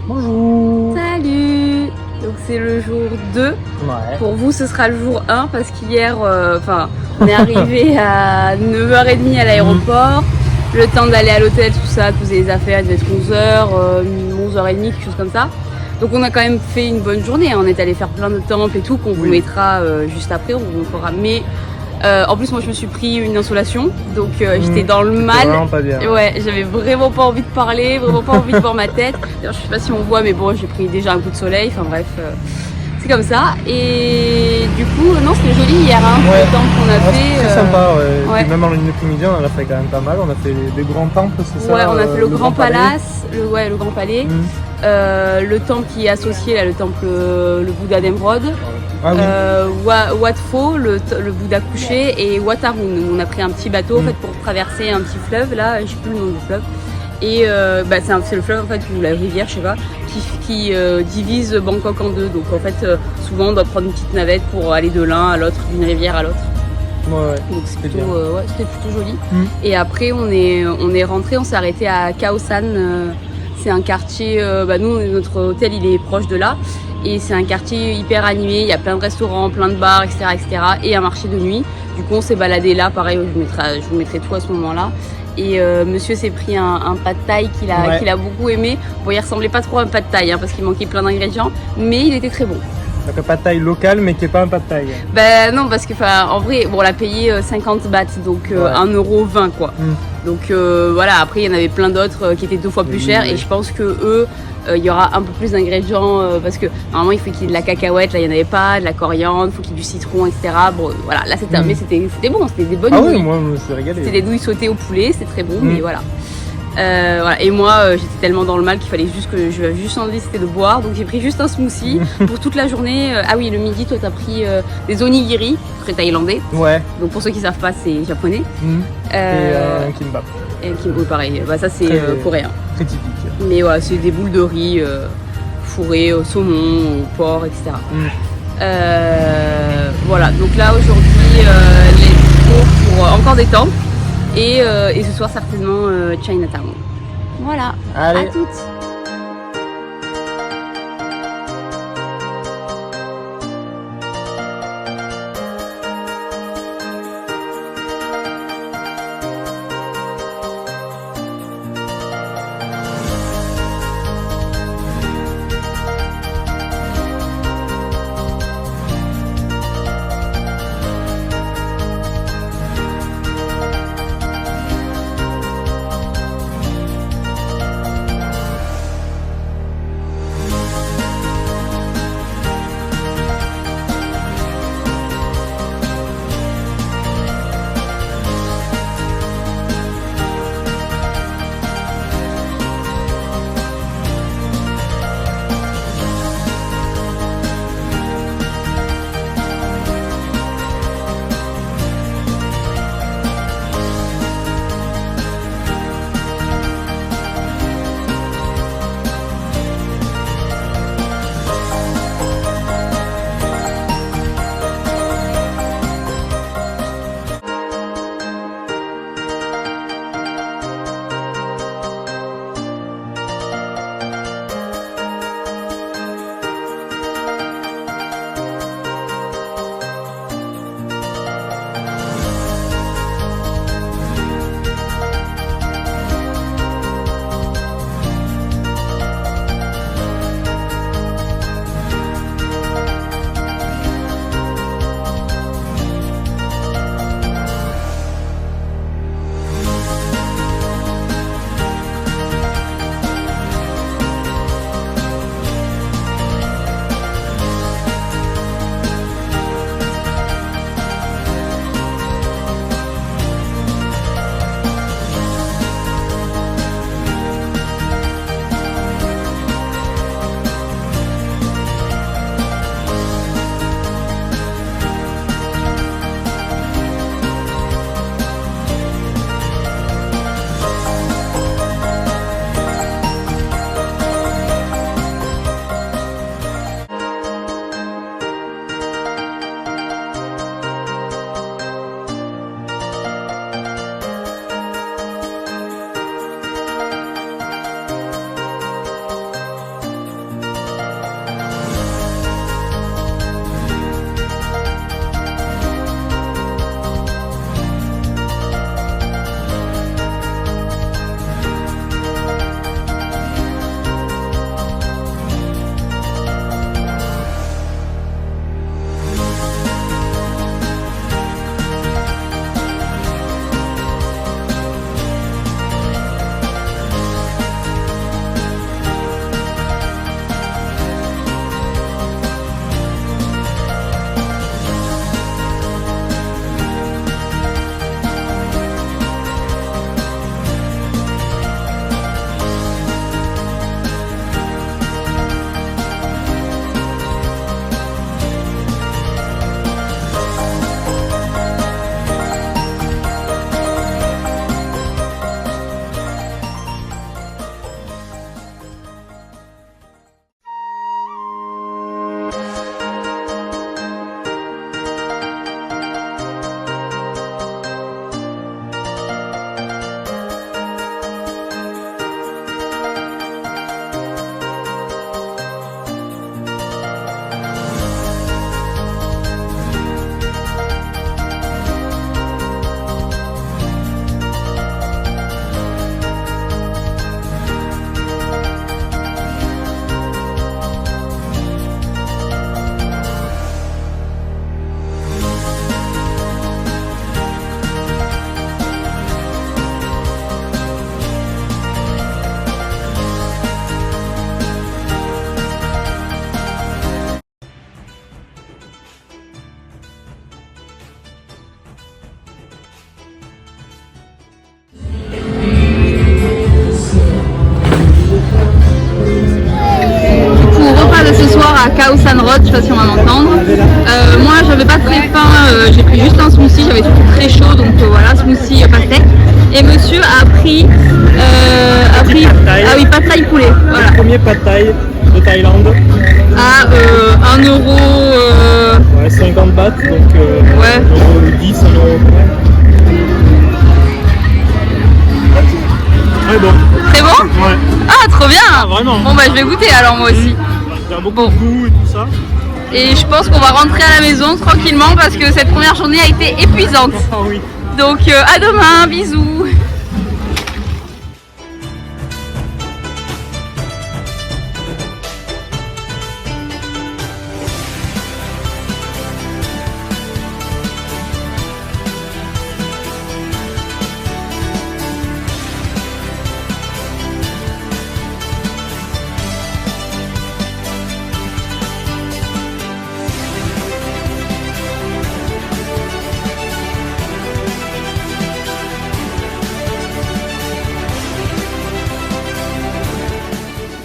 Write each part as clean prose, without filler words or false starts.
Bonjour. Salut. Donc c'est le jour 2. Ouais. Pour vous ce sera le jour 1 parce qu'hier on est arrivé à 9h30 à l'aéroport. Le temps d'aller à l'hôtel, tout ça, poser les affaires, il devait être 11h, 11h30, quelque chose comme ça. Donc on a quand même fait une bonne journée, on est allé faire plein de temples et tout qu'on vous mettra juste après, on vous fera. Mais en plus moi je me suis pris une insolation, donc j'étais dans le mal. Vraiment pas bien. Ouais, j'avais vraiment pas envie de parler, vraiment pas envie de voir ma tête. D'ailleurs je sais pas si on voit mais bon j'ai pris déjà un coup de soleil, enfin bref. C'est comme ça, et du coup, non, c'était joli hier, hein, Ouais. le temps qu'on a fait. Très sympa, ouais. ouais. Et puis même en une après-midi, on en a fait quand même pas mal. On a fait des grands temples, c'est ça? Ouais, on a fait le Grand Palais. Palace, le Grand Palais, le temple qui est associé, là, le temple, le Bouddha d'Emeraude, Ah oui. Wat Pho, le Bouddha couché, et Wat Arun. On a pris un petit bateau en fait, pour traverser un petit fleuve, là, je sais plus le nom du fleuve. Et c'est le fleuve en fait, ou la rivière, je sais pas, qui divise Bangkok en deux. Donc en fait, souvent on doit prendre une petite navette pour aller de l'un à l'autre, d'une rivière à l'autre. Ouais. Donc c'était plutôt, c'était plutôt joli. Et après on est rentré, on s'est arrêté à Khao San. C'est un quartier, nous notre hôtel il est proche de là. Et c'est un quartier hyper animé, il y a plein de restaurants, plein de bars, etc. Et un marché de nuit. Du coup on s'est baladé là, pareil, je vous mettrai tout à ce moment-là. Et monsieur s'est pris un pad thaï qu'il a beaucoup aimé. Bon, il ressemblait pas trop à un pad thaï parce qu'il manquait plein d'ingrédients, mais il était très bon. Donc un pad thaï local, mais qui est pas un pad thaï. Non, parce que en vrai, bon, on l'a payé 50 bahts, donc 1,20 € quoi. Donc voilà, après il y en avait plein d'autres qui étaient 2 fois plus chers, et je pense que eux, il y aura un peu plus d'ingrédients parce que normalement il faut qu'il y ait de la cacahuète, là il n'y en avait pas, de la coriandre, il faut qu'il y ait du citron, etc. Bon voilà, là c'était mais c'était bon, c'était des bonnes nouilles. Ah oui, moi je me suis régalé. C'était des nouilles sautées au poulet, c'est très bon, mais voilà. Et moi j'étais tellement dans le mal qu'il fallait juste que je juste envie c'était de boire, donc j'ai pris juste un smoothie pour toute la journée. Ah oui, le midi toi t'as pris des onigiri, très thaïlandais. Ouais. Donc pour ceux qui savent pas c'est japonais. Et un kimbap. Et kimbap pareil, ça c'est coréen. Très typique. Mais ouais, c'est des boules de riz fourrées au saumon, au porc, etc. Voilà, donc là aujourd'hui les cours pour encore des temples. Et ce soir certainement Chinatown. Voilà, allez. À toutes. à Khao San Road, je sais pas si on va m'entendre. Moi j'avais pas très faim, j'ai pris juste un smoothie, j'avais surtout très chaud, donc voilà, smoothie pastèque. Et monsieur a pris ah oui, pad thai poulet. Voilà. Le premier pad thai de Thaïlande. À 1 euro. Ouais, 50 bahts, donc Ouais. 1,10 €, 1 €. Très bon. C'est bon? Ouais. Ah, trop bien! Ah, vraiment. Bon, bah, je vais goûter alors moi aussi. Il y a beaucoup de goût et tout ça. Et je pense qu'on va rentrer à la maison tranquillement parce que cette première journée a été épuisante. Ah oui. Donc, à demain, bisous!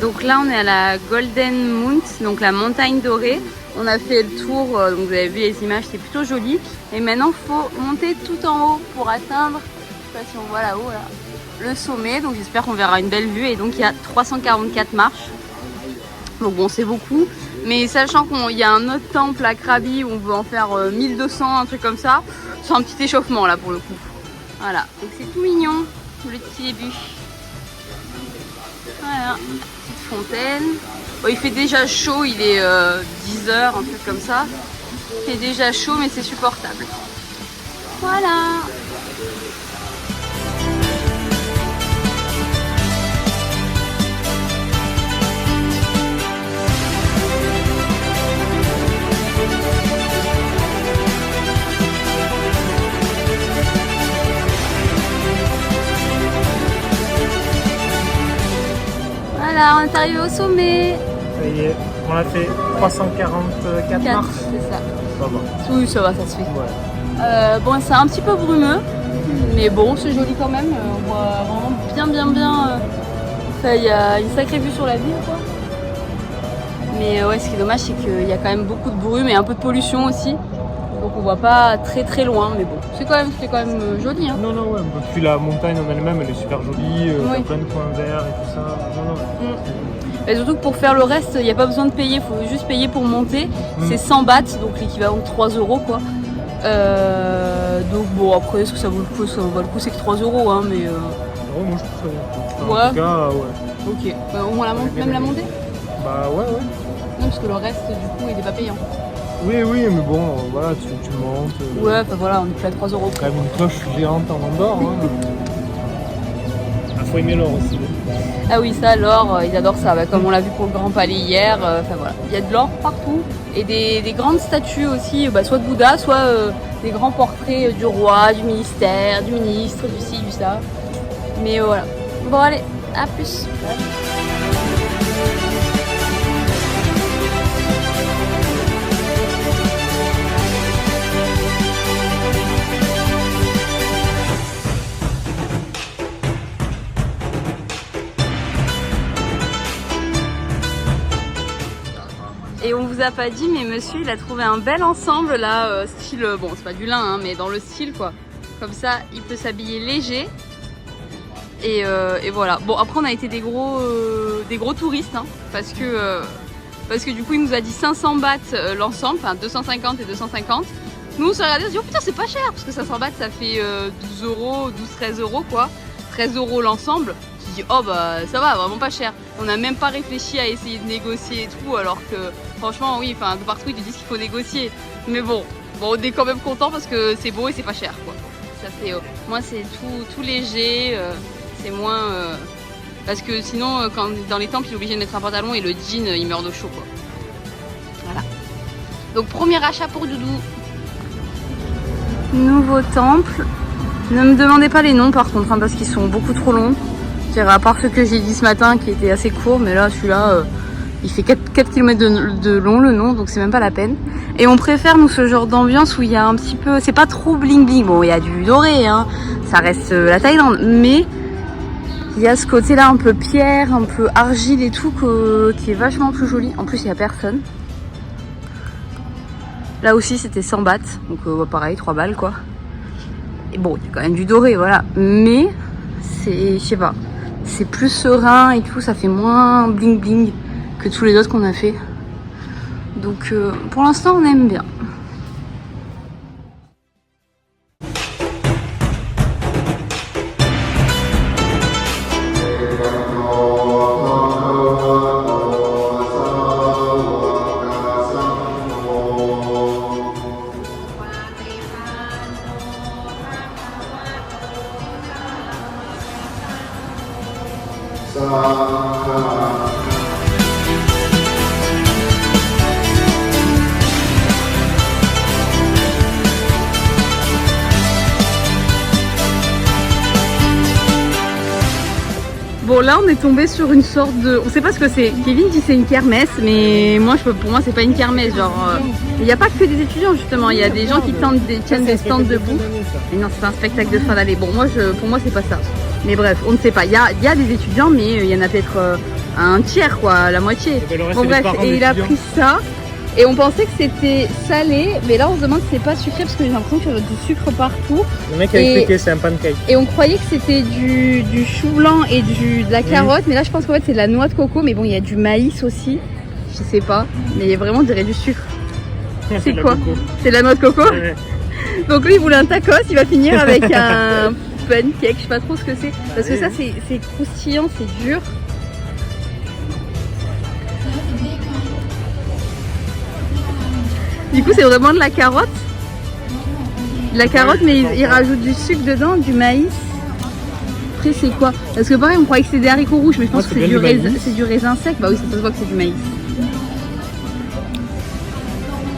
Donc là on est à la Golden Mount, donc la montagne dorée. On a fait le tour, donc vous avez vu les images, c'est plutôt joli. Et maintenant il faut monter tout en haut pour atteindre, je sais pas si on voit là-haut, là, le sommet. Donc j'espère qu'on verra une belle vue. Et donc il y a 344 marches. Donc bon, c'est beaucoup. Mais sachant qu'il y a un autre temple à Krabi où on veut en faire 1200, un truc comme ça, c'est un petit échauffement là pour le coup. Voilà, donc c'est tout mignon, le petit début. Voilà, petite fontaine. Bon, il fait déjà chaud, il est 10 h, un truc comme ça. Il fait déjà chaud, mais c'est supportable. Voilà. Voilà, on est arrivé au sommet. Ça y est, on a fait 344 marches. C'est ça. Ça va. Oui, ça va, ça se fait. Ouais. Bon, c'est un petit peu brumeux, mais bon, c'est joli quand même. On voit vraiment bien. Enfin, il y a une sacrée vue sur la ville, quoi. Mais ouais, ce qui est dommage, c'est qu'il y a quand même beaucoup de brume et un peu de pollution aussi. Donc on voit pas très loin, mais bon, c'est quand même joli. Hein. Non, ouais. Puis la montagne en elle-même, elle est super jolie. Il y a Oui. plein de coins verts et tout ça. Non. Et surtout que pour faire le reste, il n'y a pas besoin de payer, il faut juste payer pour monter. C'est 100 bahts, donc l'équivalent de 3 € quoi. Donc bon, après, est-ce que ça vaut le coup? Ça vaut le coup, c'est que 3 €, hein, mais... Oh, moi je trouve ça bon. Ouais. En tout cas, ouais. Ok, au moins même la montée? Bah ouais. Non, parce que le reste, du coup, il n'est pas payant. Oui, mais bon, voilà, tu montes. Ouais, enfin voilà, on est plus à 3 €. Quand même une cloche géante en Andorre. Hein. Faut aimer l'or aussi. Ah oui, ça, l'or, ils adorent ça. Bah, comme on l'a vu pour le Grand Palais hier, enfin voilà. Il y a de l'or partout. Et des grandes statues aussi, soit de Bouddha, soit des grands portraits du roi, du ministère, du ministre, du ci, du ça. Mais voilà. Bon, allez, à plus. Et on vous a pas dit, mais monsieur il a trouvé un bel ensemble là, style, bon c'est pas du lin hein, mais dans le style quoi. Comme ça il peut s'habiller léger. Et voilà. Bon après on a été des gros touristes hein, parce que du coup il nous a dit 500 bahts l'ensemble, enfin 250 et 250. Nous on s'est regardé, on s'est dit oh putain c'est pas cher parce que 500 bahts ça fait 12 €, 12-13 € quoi. 13 € l'ensemble. Je dis oh bah ça va, vraiment pas cher. On n'a même pas réfléchi à essayer de négocier et tout, alors que franchement oui, enfin de partout ils te disent qu'il faut négocier. Mais bon, on est quand même content parce que c'est beau et c'est pas cher quoi. Ça c'est moi c'est tout léger, c'est moins parce que sinon quand dans les temples il est obligé de mettre un pantalon et le jean il meurt de chaud quoi. Voilà. Donc premier achat pour Doudou. Nouveau temple. Ne me demandez pas les noms par contre hein, parce qu'ils sont beaucoup trop longs. À part ceux que j'ai dit ce matin qui étaient assez courts, mais là celui-là il fait 4 km de long le nom, donc c'est même pas la peine. Et on préfère nous ce genre d'ambiance où il y a un petit peu, c'est pas trop bling bling, bon il y a du doré hein, ça reste la Thaïlande, mais il y a ce côté là un peu pierre, un peu argile et tout qui est vachement plus joli. En plus il y a personne, Là aussi c'était 100 bahts, donc pareil 3 balles quoi. Et bon, il y a quand même du doré, voilà. Mais c'est, je sais pas, c'est plus serein et tout, ça fait moins bling bling que tous les autres qu'on a fait. Donc pour l'instant on aime bien. Bon là on est tombé sur une sorte de... On sait pas ce que c'est. Kevin dit c'est une kermesse, mais moi pour moi c'est pas une kermesse. Genre il n'y a pas que des étudiants justement, il y a des gens qui tiennent des stands debout. Mais non, c'est pas un spectacle de fin d'année. Bon pour moi c'est pas ça. Mais bref, on ne sait pas. Il y a des étudiants, mais il y en a peut-être un tiers quoi, la moitié. Bon bref, et il a pris ça. Et on pensait que c'était salé, mais là on se demande si c'est pas sucré parce que j'ai l'impression qu'il y a du sucre partout. Le mec a expliqué, c'est un pancake. Et on croyait que c'était du chou blanc et de la carotte, mais là je pense qu'en fait c'est de la noix de coco, mais bon il y a du maïs aussi, je sais pas, mais vraiment on dirait du sucre. C'est quoi? C'est de la noix de coco? Ouais. Donc lui il voulait un tacos, il va finir avec un pancake, je sais pas trop ce que c'est, parce que ça c'est croustillant, c'est dur. Du coup c'est vraiment de la carotte. De la carotte mais il rajoute du sucre dedans, du maïs. Après c'est quoi? Parce que pareil on croyait que c'était des haricots rouges mais je pense que c'est du raisin sec. Bah oui ça se voit que c'est du maïs.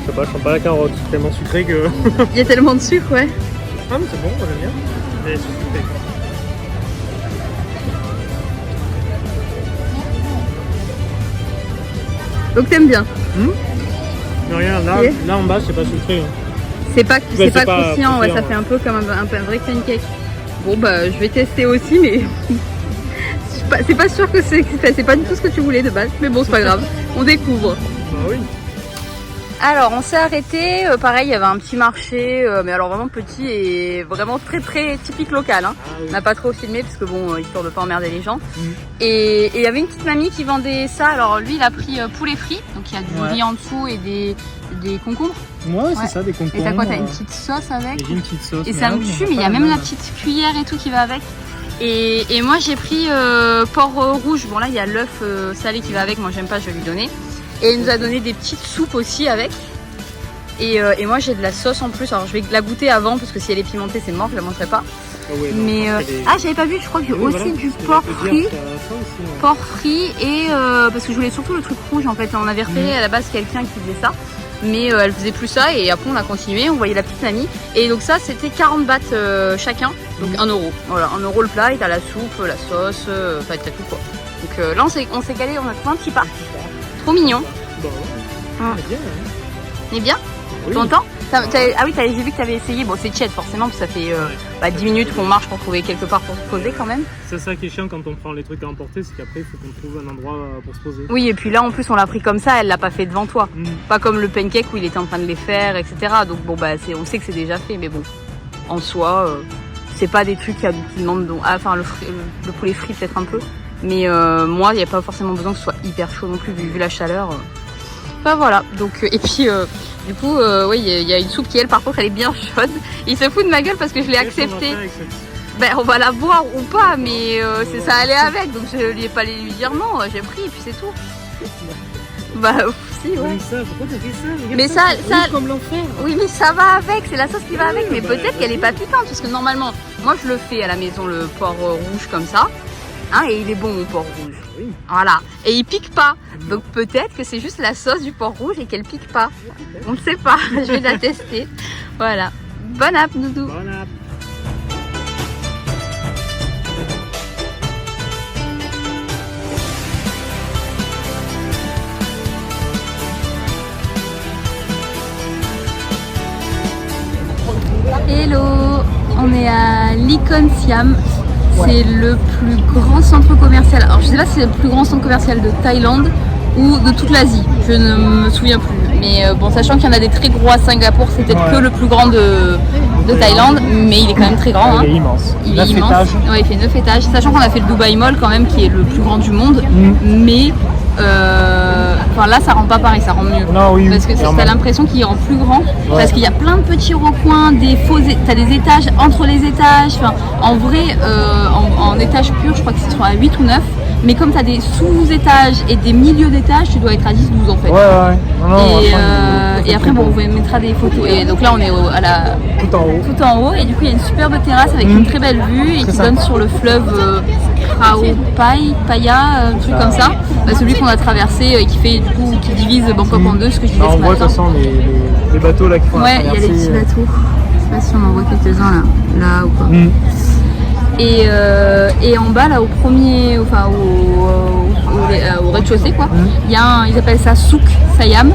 Je sais pas, je sens pas la carotte, c'est tellement sucré que... Il y a tellement de sucre ouais. Ah mais c'est bon, moi j'aime bien. Mais c'est sucré. Donc t'aimes bien? Mais regarde, là en bas c'est pas sucré. C'est pas croustillant, ouais, ça ouais. fait un peu comme un vrai pancake. Bon bah je vais tester aussi mais c'est pas sûr que c'est pas du tout ce que tu voulais de base. Mais bon c'est pas grave, on découvre. Bah oui. Alors on s'est arrêté, pareil il y avait un petit marché, mais alors vraiment petit et vraiment très typique local. Hein. Ah, oui. On n'a pas trop filmé parce que bon, histoire de pas emmerder les gens. Et il y avait une petite mamie qui vendait ça, alors lui il a pris poulet frit, donc il y a du riz en dessous et des concombres. Ouais, c'est ça, des concombres. Et t'as quoi? T'as une petite sauce avec? J'ai une petite sauce. Et ça me tue, mais il y a même la petite cuillère et tout qui va avec. Et moi j'ai pris porc rouge, bon là il y a l'œuf salé qui va avec, moi j'aime pas, je vais lui donner. Et il nous a donné des petites soupes aussi avec. Et moi j'ai de la sauce en plus, alors je vais la goûter avant parce que si elle est pimentée c'est mort, je la mangerai pas. Ah ouais, non, mais j'avais pas vu, je crois que j'ai aussi du porc frit. Porc frit et parce que je voulais surtout le truc rouge en fait, on avait repéré à la base quelqu'un qui faisait ça. Mais elle faisait plus ça et après on a continué, on voyait la petite mamie. Et donc ça c'était 40 bahts chacun, donc 1 euro. Voilà, 1 euro le plat et t'as la soupe, la sauce, enfin t'as tout quoi. Donc là on s'est calé, on a plein de petits pas. Trop mignon. Bon, Ah. c'est bien. Hein. C'est bien? Oui. Content? Ah oui, j'ai vu que tu avais essayé. Bon, c'est tiède forcément, parce que ça fait 10 minutes qu'on marche pour trouver quelque part pour se poser quand même. C'est ça qui est chiant quand on prend les trucs à emporter, c'est qu'après il faut qu'on trouve un endroit pour se poser. Oui, et puis là en plus on l'a pris comme ça, elle l'a pas fait devant toi. Pas comme le pancake où il était en train de les faire, etc. Donc bon, bah on sait que c'est déjà fait, mais bon, en soi, c'est pas des trucs qui demandent. Enfin, le poulet frit peut-être un peu, mais moi il n'y a pas forcément besoin que ce soit hyper chaud non plus, vu la chaleur. Bah voilà, donc et puis du coup oui il y a une soupe qui elle par contre elle est bien chaude. Il se fout de ma gueule parce que je l'ai acceptée. Ben on va la boire ou pas, mais ça allait avec, donc je lui ai pas lui dire non, j'ai pris et puis c'est tout. Bah si ouais. Pourquoi t'as fait ça? Mais ça comme l'enfer. oui mais ça va avec, c'est la sauce qui va avec, mais peut-être qu'elle est pas piquante parce que normalement moi je le fais à la maison le porc rouge comme ça. Hein, et il est bon mon porc rouge. Oui. Voilà. Et il pique pas. Donc peut-être que c'est juste la sauce du porc rouge et qu'elle pique pas. On ne sait pas. Je vais la tester. Voilà. Bon app, Doudou. Bon app. Hello. On est à Licon Siam. C'est le plus grand centre commercial. Alors je sais pas si c'est le plus grand centre commercial de Thaïlande, ou de toute l'Asie. Je ne me souviens plus. Mais bon, sachant qu'il y en a des très gros à Singapour, c'est peut-être que le plus grand de Thaïlande, mais il est quand même très grand. Il est immense. Il est immense. Ouais, il fait 9 étages. Sachant qu'on a fait le Dubai Mall quand même, qui est le plus grand du monde, mais là ça rend pas pareil, ça rend mieux. Non, oui, parce que t'as l'impression qu'il rend plus grand, parce qu'il y a plein de petits recoins, t'as des étages entre les étages. Enfin, en vrai, en étage pur, je crois que c'est soit à 8 ou 9. Mais comme tu as des sous-étages et des milieux d'étages, tu dois être à 10-12 en fait. Ouais. Non, et après, bon, on vous mettra des photos. Et donc là, on est tout en haut. Et du coup, il y a une superbe terrasse avec une très belle vue et qui donne sur le fleuve Krao Paya, un truc comme ça. Celui qu'on a traversé et qui divise Bangkok en deux, ce que je disais ce matin. On voit de toute façon les bateaux là qui font la traversée. Ouais, il y a les petits bateaux. Je sais pas si on en voit quelques-uns là ou pas. Et en bas, là, au rez-de-chaussée, quoi, il y a ils appellent ça souk Siam.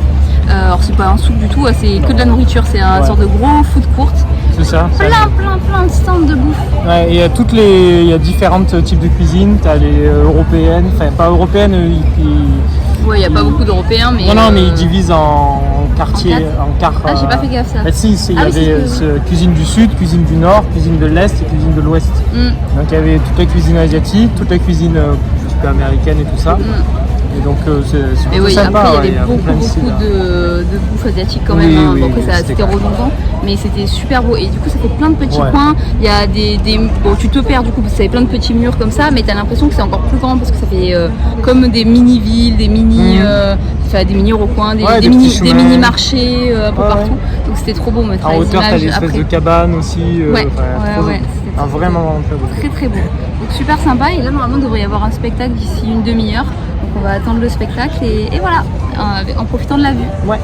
Alors, c'est pas un souk du tout, c'est que de la nourriture, c'est un sorte de gros food court. C'est ça. Plein de stands de bouffe. Ouais, et il y a différents types de cuisine. Tu as les européennes, enfin, pas européennes, Ouais, il n'y a pas beaucoup d'Européens, mais. Non, mais ils divisent en quartiers, en quarts. Ah, j'ai pas fait gaffe ça. Bah, si, il y avait cuisine du sud, cuisine du nord, cuisine de l'est et cuisine de l'ouest. Donc il y avait toute la cuisine asiatique, toute la cuisine un petit peu américaine et tout ça. Et donc c'est plutôt sympa. Après, il y avait beaucoup de bouffe asiatique quand même. Donc c'était redondant, mais c'était super beau. Et du coup, ça fait plein de petits coins. Il y a bon, tu te perds du coup parce que ça fait plein de petits murs comme ça, mais tu as l'impression que c'est encore plus grand parce que ça fait comme des mini-villes, des mini recoins, des mini-marchés un peu partout. Donc c'était trop beau. Mettre en hauteur, tu as des espèces de cabanes aussi. Vraiment très beau. Très très beau. Donc super sympa. Et là, normalement, il devrait y avoir un spectacle d'ici une demi-heure. Donc on va attendre le spectacle et voilà, en profitant de la vue. Ouais.